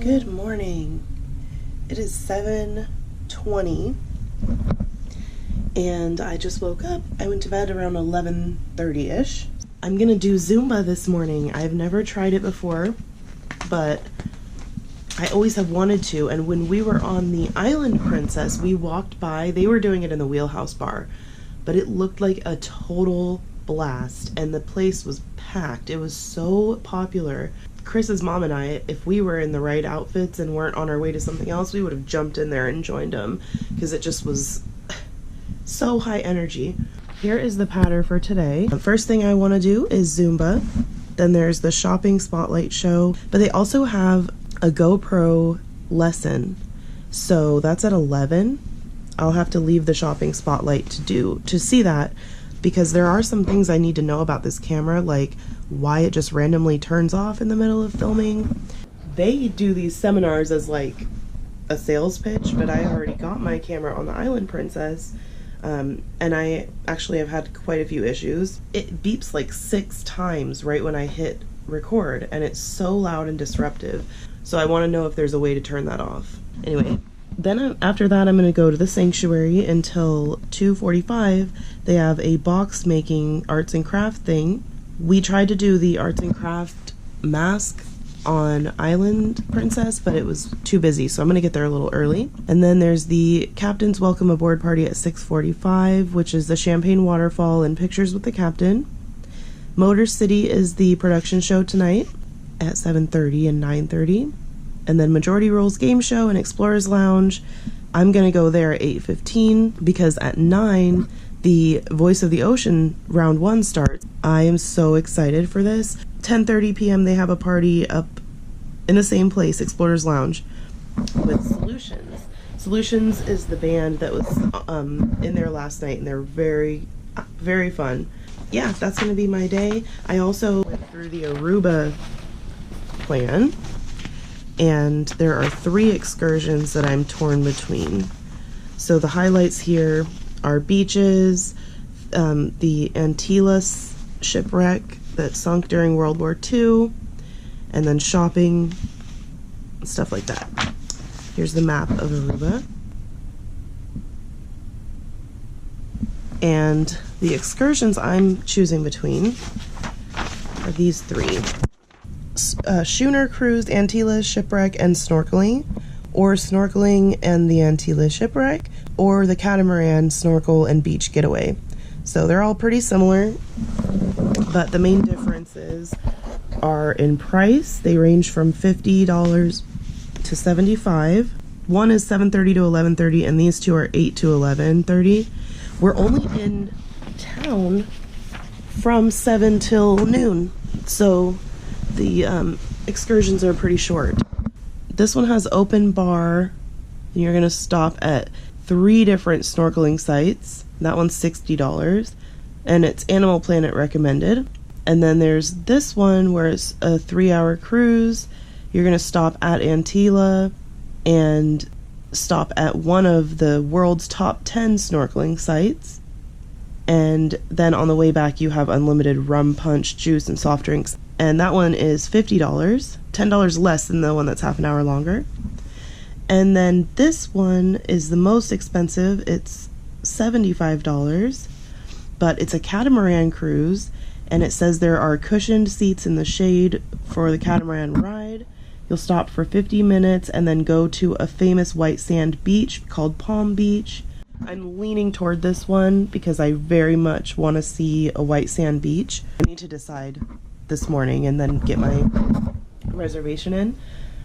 Good morning. It is 7:20 and I just woke up. I went to bed around 11:30ish. I'm gonna do Zumba this morning. I've never tried it before, but I always have wanted to. And when we were on the Island Princess, we walked by, they were doing it in the Wheelhouse Bar, but it looked like a total blast and the place was packed. It was so popular. Chris's mom and I, if we were in the right outfits and weren't on our way to something else, we would have jumped in there and joined them because it just was so high energy. Here is the pattern for today. The first thing I want to do is Zumba. Then there's the shopping spotlight show, but they also have a GoPro lesson. So that's at 11. I'll have to leave the shopping spotlight to see that, because there are some things I need to know about this camera, like why it just randomly turns off in the middle of filming. They do these seminars as like a sales pitch, but I already got my camera on the Island Princess, and I actually have had quite a few issues. It beeps like 6 times right when I hit record, and it's so loud and disruptive. So I want to know if there's a way to turn that off. Anyway, then after that, I'm going to go to the sanctuary until 2:45. They have a box making arts and craft thing. We tried to do the arts and craft mask on Island Princess, but it was too busy, so I'm going to get there a little early. And then there's the Captain's Welcome Aboard Party at 6:45, which is the champagne waterfall and pictures with the captain. Motor City is the production show tonight at 7:30 and 9:30. And then Majority Rules Game Show and Explorers Lounge. I'm going to go there at 8:15 because at 9, the Voice of the Ocean round 1 starts. I am so excited for this. 10:30 p.m. they have a party up in the same place, Explorers Lounge, with Solutions. Solutions is the band that was in there last night, and they're very, very fun. Yeah, that's going to be my day. I also went through the Aruba plan, and there are 3 excursions that I'm torn between. So the highlights here are beaches, the Antilles shipwreck that sunk during World War II, and then shopping, stuff like that. Here's the map of Aruba. And the excursions I'm choosing between are these 3. Schooner cruise, Antilles shipwreck, and snorkeling, or snorkeling and the Antilles shipwreck, or the Catamaran snorkel and beach getaway. So they're all pretty similar, but the main differences are in price. They range from $50 to $75. One is 7:30 to 11:30, and these 2 are 8 to 11:30. We're only in town from 7 till noon, so the excursions are pretty short. This one has open bar, and you're going to stop at 3 different snorkeling sites. That one's $60, and it's Animal Planet recommended. And then there's this one where it's a 3-hour cruise. You're going to stop at Antilla and stop at one of the world's top 10 snorkeling sites. And then on the way back, you have unlimited rum punch, juice, and soft drinks. And that one is $50, $10 less than the one that's half an hour longer. And then this one is the most expensive. It's $75, but it's a catamaran cruise, and it says there are cushioned seats in the shade for the catamaran ride. You'll stop for 50 minutes and then go to a famous white sand beach called Palm Beach. I'm leaning toward this one because I very much want to see a white sand beach. I need to decide this morning and then get my reservation in.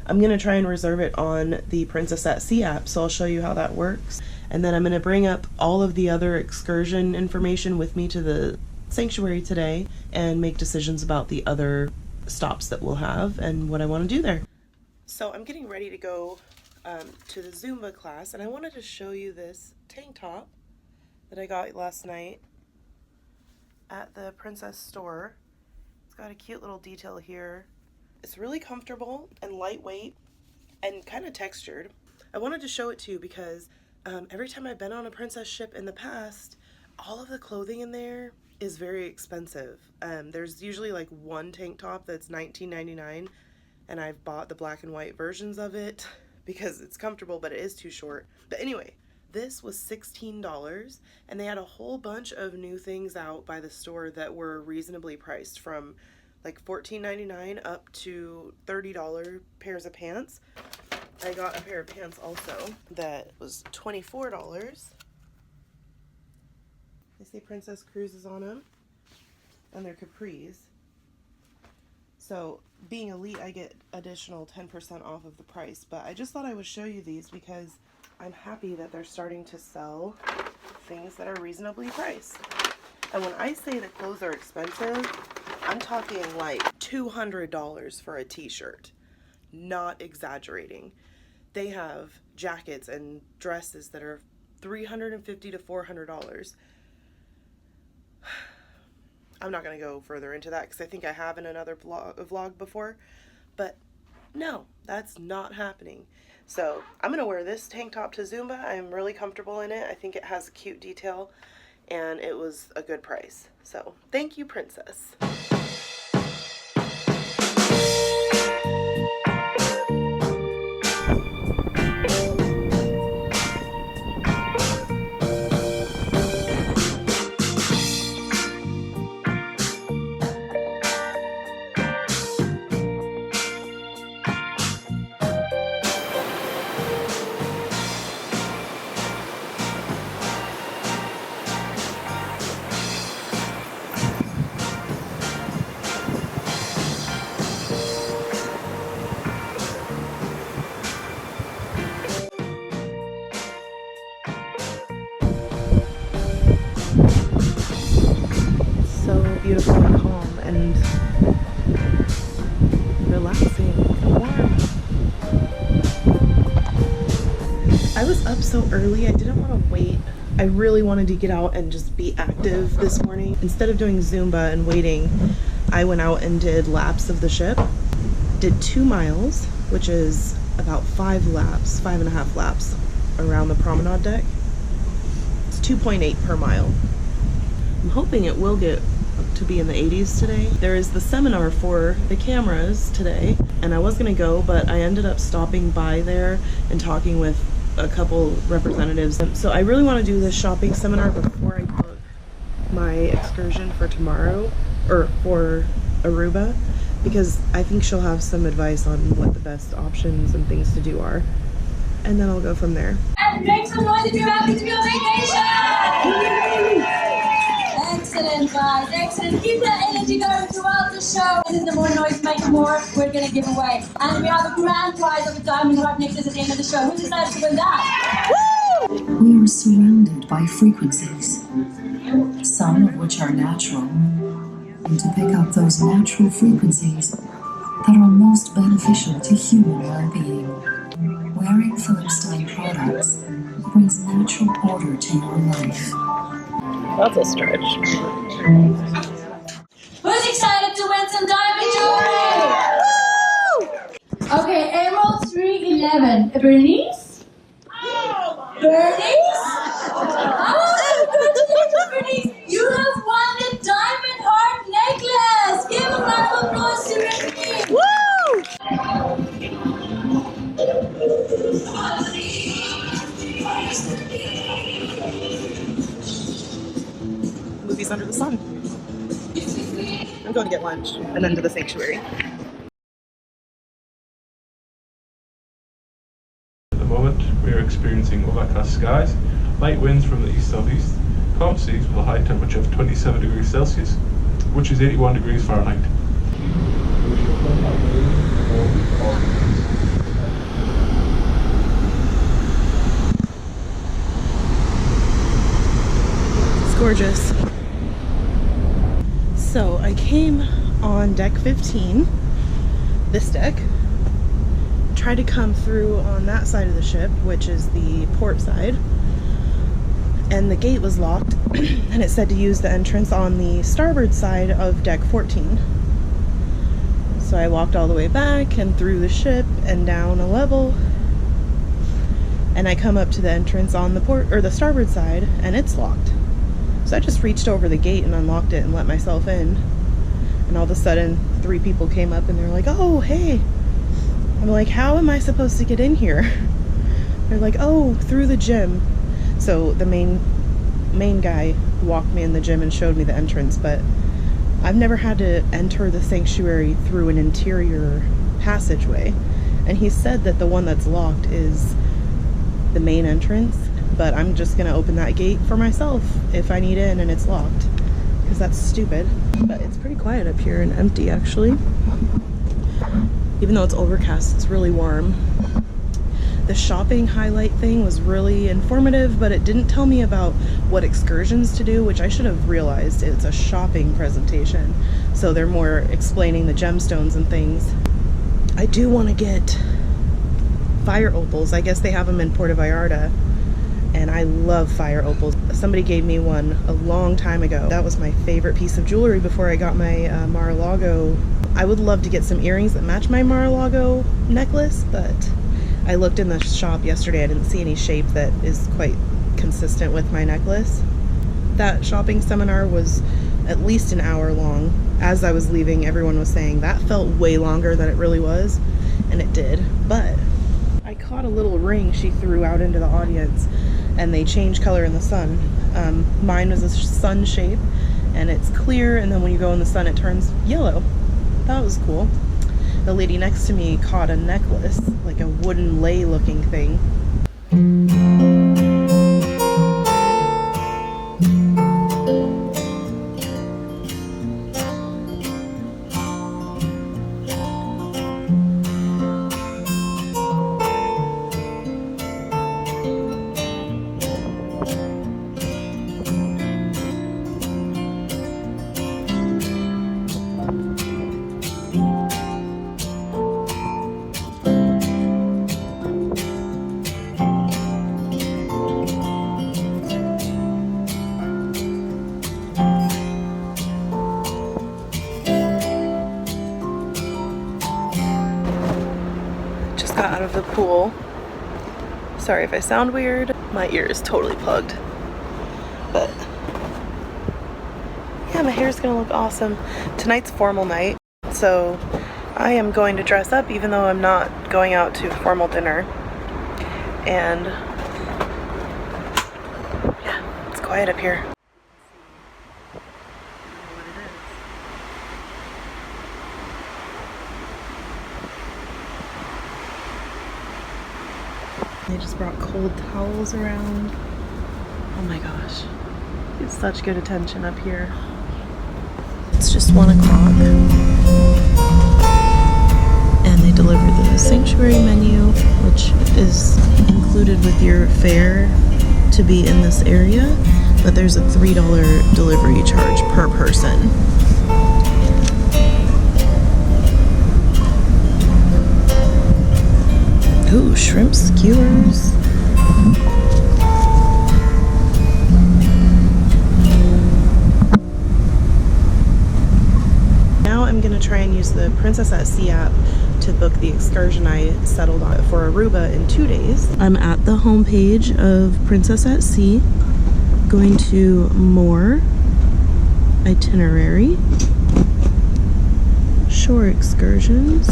I'm going to try and reserve it on the Princess at Sea app, so I'll show you how that works. And then I'm going to bring up all of the other excursion information with me to the sanctuary today and make decisions about the other stops that we'll have and what I want to do there. So I'm getting ready to go to the Zumba class, and I wanted to show you this tank top that I got last night at the Princess store. It's got a cute little detail here. It's really comfortable and lightweight and kind of textured. I wanted to show it to you because every time I've been on a princess ship in the past, all of the clothing in there is very expensive. There's usually like one tank top that's $19.99, and I've bought the black and white versions of it because it's comfortable, but it is too short. But anyway, this was $16, and they had a whole bunch of new things out by the store that were reasonably priced, from like $14.99 up to $30 pairs of pants. I got a pair of pants also that was $24. They say Princess Cruises on them, and they're capris. So being elite, I get additional 10% off of the price, but I just thought I would show you these because I'm happy that they're starting to sell things that are reasonably priced. And when I say the clothes are expensive, I'm talking like $200 for a t-shirt. Not exaggerating. They have jackets and dresses that are $350 to $400. I'm not going to go further into that because I think I have in another vlog before, but no, that's not happening. So I'm going to wear this tank top to Zumba. I'm really comfortable in it. I think it has a cute detail, and it was a good price. So thank you, Princess. Beautiful and calm and relaxing and warm. I was up so early, I didn't want to wait. I really wanted to get out and just be active this morning. Instead of doing Zumba and waiting, I went out and did laps of the ship. Did 2 miles, which is about 5.5 laps around the promenade deck. It's 2.8 per mile. I'm hoping it will get to be in the 80s today. There is the seminar for the cameras today, and I was gonna go, but I ended up stopping by there and talking with a couple representatives. So I really want to do this shopping seminar before I book my excursion for tomorrow, or for Aruba, because I think she'll have some advice on what the best options and things to do are, and then I'll go from there. And make some noise if you're happy to be on vacation! Excellent, guys, excellent. Keep that energy going throughout the show. And the more noise, make more, we're going to give away. And we have a grand prize of a diamond heart necklace at the end of the show. Who decides to win that? Woo! We are surrounded by frequencies, some of which are natural, and to pick up those natural frequencies that are most beneficial to human well-being. Wearing Philip-style products brings natural order to your life. That's a stretch. Who's excited to win some diamond jewelry? Okay, Emerald 311. Bernice? Bernice? Oh, congratulations, Bernice! You have won the diamond heart necklace! Give a round of applause to Bernice! Movies under the sun. I'm going to get lunch and then to the sanctuary. At the moment, we are experiencing overcast skies, light winds from the east-southeast, calm seas with a high temperature of 27 degrees Celsius, which is 81 degrees Fahrenheit. It's gorgeous. So I came on deck 15, this deck, tried to come through on that side of the ship, which is the port side, and the gate was locked and it said to use the entrance on the starboard side of deck 14. So I walked all the way back and through the ship and down a level, and I come up to the entrance on the port, or the starboard side, and it's locked. So I just reached over the gate and unlocked it and let myself in. And all of a sudden, 3 people came up and they're like, "Oh, hey, I'm like, how am I supposed to get in here? They're like, oh, through the gym. So the main guy walked me in the gym and showed me the entrance, but I've never had to enter the sanctuary through an interior passageway. And he said that the one that's locked is the main entrance, but I'm just gonna open that gate for myself if I need in and it's locked, because that's stupid. But it's pretty quiet up here and empty, actually. Even though it's overcast, it's really warm. The shopping highlight thing was really informative, but it didn't tell me about what excursions to do, which I should have realized. It's a shopping presentation, so they're more explaining the gemstones and things. I do want to get fire opals. I guess they have them in Puerto Vallarta, and I love fire opals. Somebody gave me one a long time ago. That was my favorite piece of jewelry before I got my Mar-a-Lago. I would love to get some earrings that match my Mar-a-Lago necklace, but I looked in the shop yesterday. I didn't see any shape that is quite consistent with my necklace. That shopping seminar was at least an hour long. As I was leaving, everyone was saying that felt way longer than it really was, and it did. But I caught a little ring she threw out into the audience, and they change color in the sun. Mine was a sun shape, and it's clear, and then when you go in the sun it turns yellow. That was cool. The lady next to me caught a necklace, like a wooden lei looking thing. Got out of the pool. Sorry if I sound weird. My ear is totally plugged. But yeah, my hair's gonna look awesome. Tonight's formal night, so I am going to dress up even though I'm not going out to formal dinner. And yeah, it's quiet up here. They just brought cold towels around. Oh my gosh. It's such good attention up here. It's just 1 o'clock. And they deliver the sanctuary menu, which is included with your fare to be in this area. But there's a $3 delivery charge per person. Ooh, shrimp skewers. Now I'm gonna try and use the Princess at Sea app to book the excursion I settled on for Aruba in 2 days. I'm at the homepage of Princess at Sea, going to more, itinerary, shore excursions.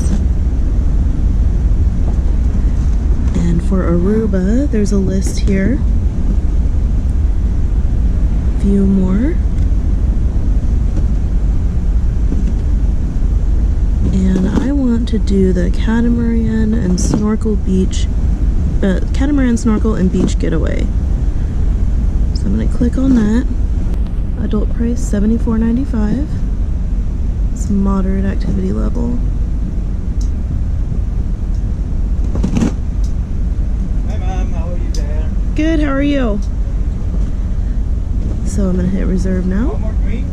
And for Aruba, there's a list here. View more. And I want to do the catamaran and snorkel beach, catamaran snorkel and beach getaway. So I'm gonna click on that. Adult price $74.95. It's moderate activity level. Good, how are you? So I'm gonna hit reserve now. One more drink?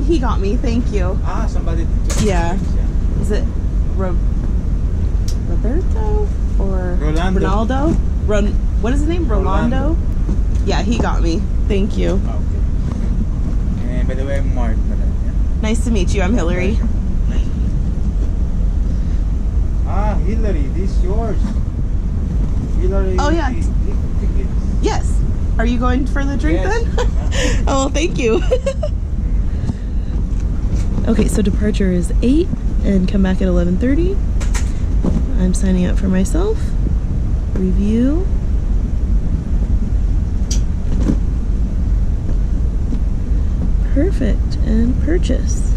He got me, thank you. Ah, somebody took Yeah. drinks, yeah. Is it Roberto or Rolando. Ronaldo? What is his name? Rolando? Yeah, he got me. Thank you. Ah, okay. And by the way, I'm Mark. Yeah? Nice to meet you. I'm Hillary. Ah, Hillary, this is yours. Hillary. Oh, yeah. Tickets. Yes. Are you going for the drink Yes. then? Oh, well, thank you. Okay, so departure is 8 and come back at 11:30. I'm signing up for myself. Review. Perfect. And purchase.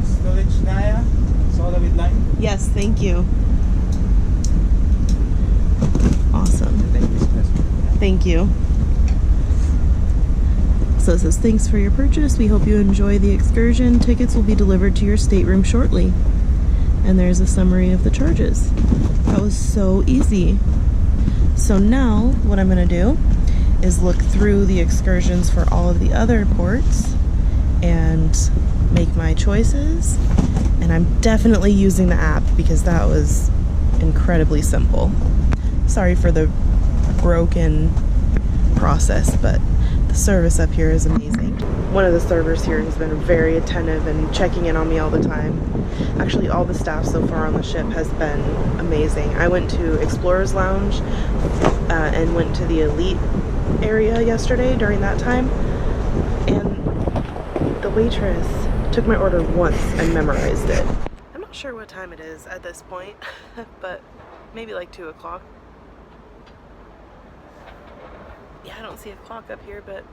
Storage Naya, soda with lime. Yes, thank you. Awesome. Thank you. So it says, thanks for your purchase. We hope you enjoy the excursion. Tickets will be delivered to your stateroom shortly. And there's a summary of the charges. That was so easy. So now what I'm gonna do is look through the excursions for all of the other ports and make my choices. And I'm definitely using the app because that was incredibly simple. Sorry for the broken process, but the service up here is amazing. One of the servers here has been very attentive and checking in on me all the time. Actually, all the staff so far on the ship has been amazing. I went to Explorer's Lounge and went to the Elite area yesterday during that time, and the waitress took my order once and memorized it. I'm not sure what time it is at this point, but maybe like 2 o'clock. Yeah, I don't see a clock up here, but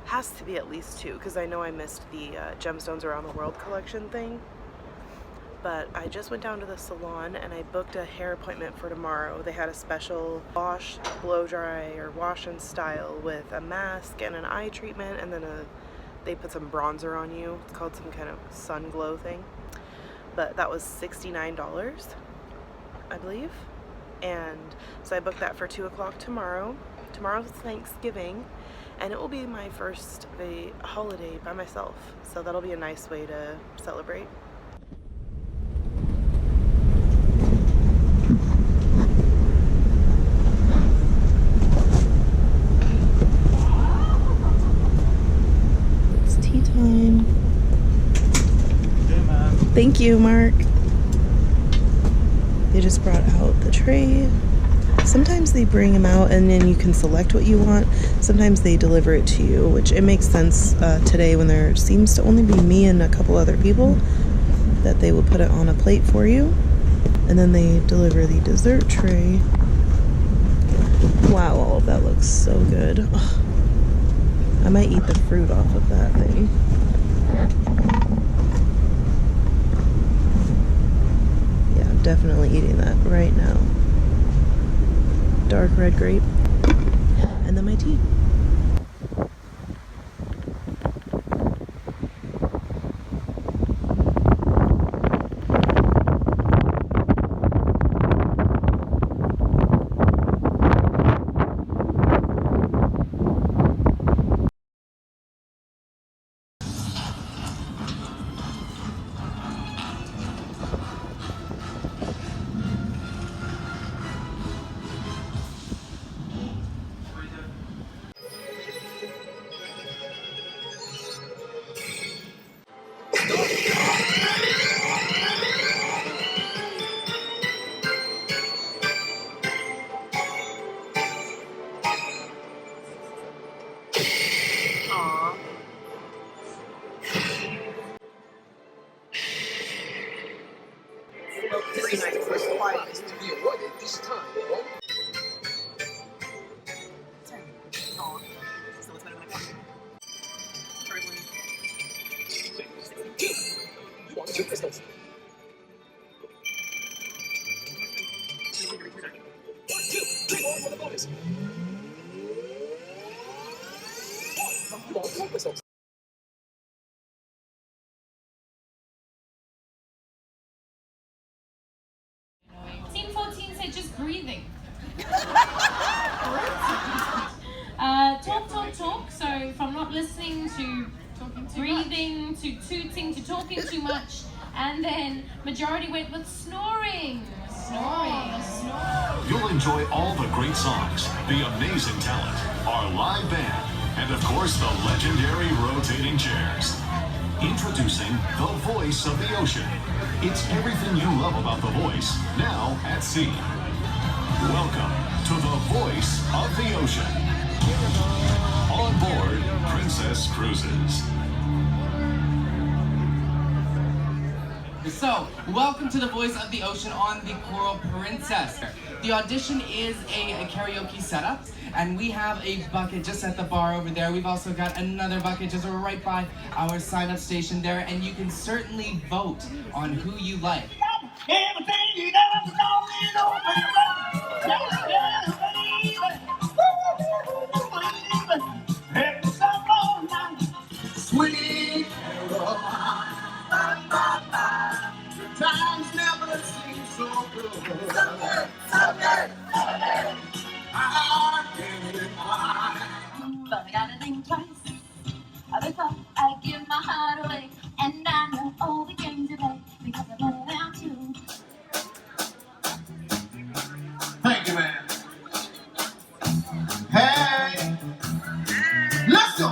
has to be at least 2 because I know I missed the Gemstones Around the World collection thing. But I just went down to the salon and I booked a hair appointment for tomorrow. They had a special wash, blow dry, or wash and style with a mask and an eye treatment, and then they put some bronzer on you. It's called some kind of sun glow thing. But that was $69, I believe. And so I booked that for 2 o'clock tomorrow. Tomorrow's Thanksgiving, and it will be my first holiday by myself. So that'll be a nice way to celebrate. It's tea time. Okay, ma'am. Thank you, Mark. They just brought out the tray. Sometimes they bring them out and then you can select what you want. Sometimes they deliver it to you, which it makes sense today when there seems to only be me and a couple other people, that they will put it on a plate for you. And then they deliver the dessert tray. Wow, all of that looks so good. Ugh. I might eat the fruit off of that thing. Yeah, I'm definitely eating that right now. Dark red grape, and then my tea. Team 14 said just breathing. Talk. So from not listening to breathing to tooting to talking too much, and then majority went with snoring. You'll enjoy all the great songs, the amazing talent, our live band, and of course the legendary rotating chairs. Introducing the voice of the ocean. It's everything you love about the voice, now at sea. Welcome to the voice of the ocean. On board Princess Cruises. So, welcome to the Voice of the Ocean on the Coral Princess. The audition is a karaoke setup, and we have a bucket just at the bar over there. We've also got another bucket just right by our sign-up station there, and you can certainly vote on who you like. Sweet times never seem so good. So good, so good. I can't lie. But I gotta think twice before I give my heart away. And I know all the games you play because I put it down too. Thank you, man. Hey, let's go.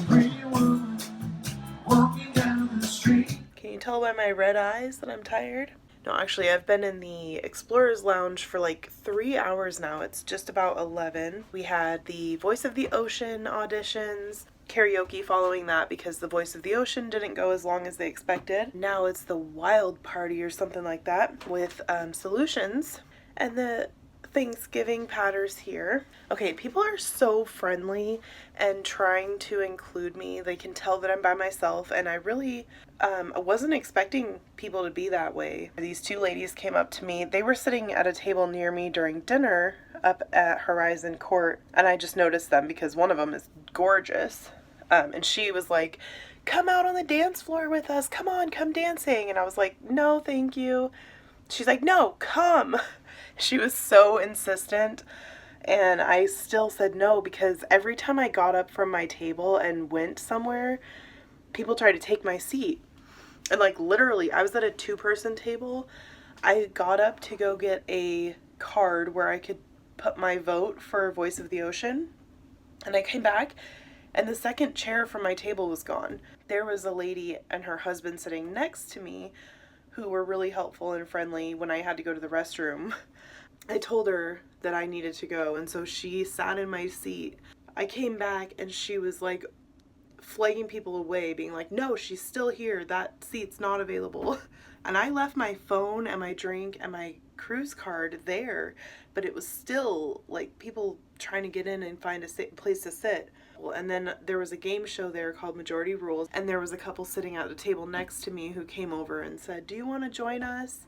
Pretty woman walking down the street. Can you tell by my red eyes that I'm tired? No, actually, I've been in the Explorer's Lounge for like 3 hours now. It's just about 11. We had the Voice of the Ocean auditions, karaoke following that because the Voice of the Ocean didn't go as long as they expected. Now it's the Wild Party or something like that with Solutions and the Thanksgiving patters here. Okay, people are so friendly and trying to include me. They can tell that I'm by myself, and I really I wasn't expecting people to be that way. These two ladies came up to me. They were sitting at a table near me during dinner up at Horizon Court, and I just noticed them because one of them is gorgeous. And she was like, "Come out on the dance floor with us. Come on, come dancing." And I was like, "No, thank you." She's like, "No, come." She was so insistent, and I still said no because every time I got up from my table and went somewhere, people tried to take my seat. And like literally, I was at a 2-person table. I got up to go get a card where I could put my vote for Voice of the Ocean, and I came back and the second chair from my table was gone. There was a lady and her husband sitting next to me who were really helpful and friendly when I had to go to the restroom. I told her that I needed to go, and so she sat in my seat. I came back and she was like flagging people away, being like, "No, she's still here. That seat's not available." And I left my phone and my drink and my cruise card there, but it was still like people trying to get in and find a place to sit. And then there was a game show there called Majority Rules, and there was a couple sitting at the table next to me who came over and said, "Do you want to join us?"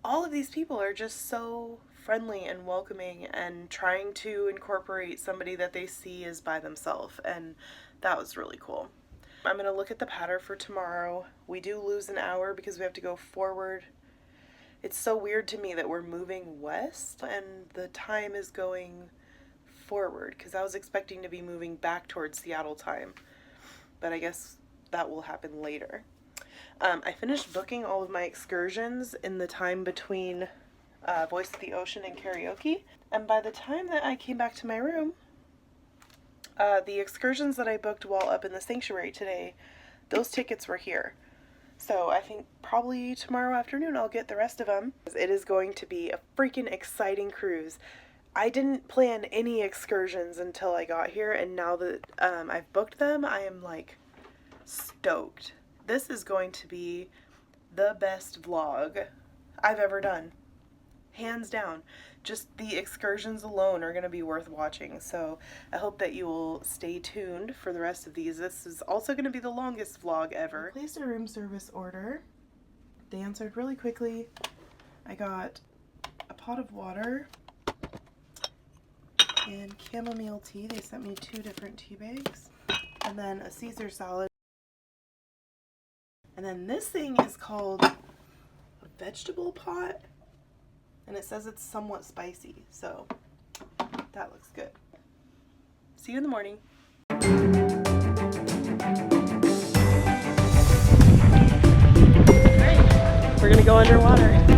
All of these people are just so friendly and welcoming and trying to incorporate somebody that they see as by themselves, and that was really cool. I'm going to look at the pattern for tomorrow. We do lose an hour because we have to go forward. It's so weird to me that we're moving west and the time is going forward because I was expecting to be moving back towards Seattle time, but I guess that will happen later. I finished booking all of my excursions in the time between Voice of the Ocean and karaoke, and by the time that I came back to my room, the excursions that I booked while up in the sanctuary today, those tickets were here. So I think probably tomorrow afternoon I'll get the rest of them. It is going to be a freaking exciting cruise. I didn't plan any excursions until I got here, and now that I've booked them, I am like stoked. This is going to be the best vlog I've ever done. Hands down. Just the excursions alone are going to be worth watching, so I hope that you will stay tuned for the rest of these. This is also going to be the longest vlog ever. I placed a room service order. They answered really quickly. I got a pot of water and chamomile tea. They sent me 2 different tea bags, and then a Caesar salad. And then this thing is called a vegetable pot, and it says it's somewhat spicy, so that looks good. See you in the morning. We're gonna go underwater.